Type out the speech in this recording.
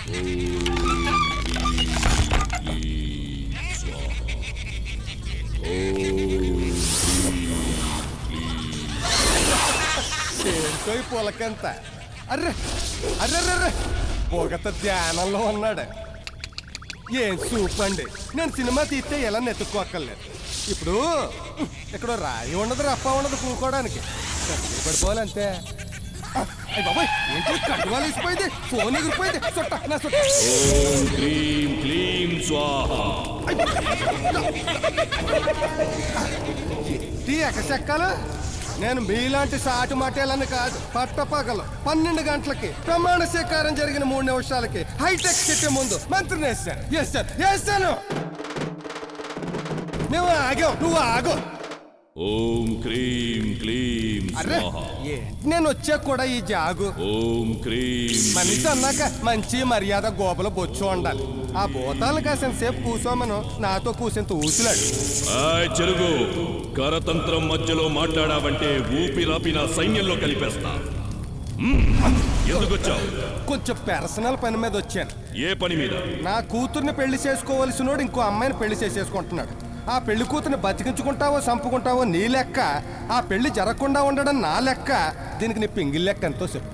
ఏంటో ఈ పొలకంత అర్రే అర్రెర్రెర్రే పొగత ధ్యానంలో ఉన్నాడు. ఏం చూపండి, నేను సినిమా తీస్తే ఎలా నెత్తుక్కోక్కర్లేదు. ఇప్పుడు ఇక్కడ రాయి ఉండదు, రప్ప ఉండదు కూకోవడానికి. పడిపోవాలంతే. అయ్యి బాబాయ్, ఏంటి కట్టువాలు వేసిపోయింది, ఫోన్ ఎగిరిపోయింది. చుట్ట నా చుట్ట. ఓం క్లీం క్లీం స్వాహా. ఏంటి ఎక్కచెక్కాలు? నేను మీలాంటి సాటు మాటేలని కాదు. పట్టపగలు 12 గంటలకి ప్రమాణ స్వీకారం జరిగిన 3 నిమిషాలకి హైటెక్ సిటీ ముందు మంత్రిని వేస్తాను. మేము ఆగాం, నువ్వు ఆగు. ఓం క్రీం క్లీం స్వాహా. నేను వచ్చా కూడా ఈ జాగు. ఓం క్రీం. మనిషి అన్నాక మంచి మర్యాద గోపల బొచ్చు ఉండాలి. ఆ భూతాలను కాసిన సేపు కూసోమను నాతో కూసింత ఊసులాడు. చెరుగు కరతంత్రం మధ్యలో మాట్లాడావంటే ఊపిరాపి నా సైన్యంలో కలిపేస్తా. ఎందుకు వచ్చావు? కొంచెం పర్సనల్ పని మీద వచ్చాను. ఏ పని మీద? నా కూతుర్ని పెళ్లి చేసుకోవలసినోడు ఇంకో అమ్మాయిని పెళ్లి చేసేసుకుంటున్నాడు. ఆ పెళ్లి కూతుర్ని బతికించుకుంటావో చంపుకుంటావో నీ లెక్క, ఆ పెళ్లి జరగకుండా ఉండడం నా లెక్క. దీనికి నీ పింగిల్ లెక్క ఎంతో చెప్పు.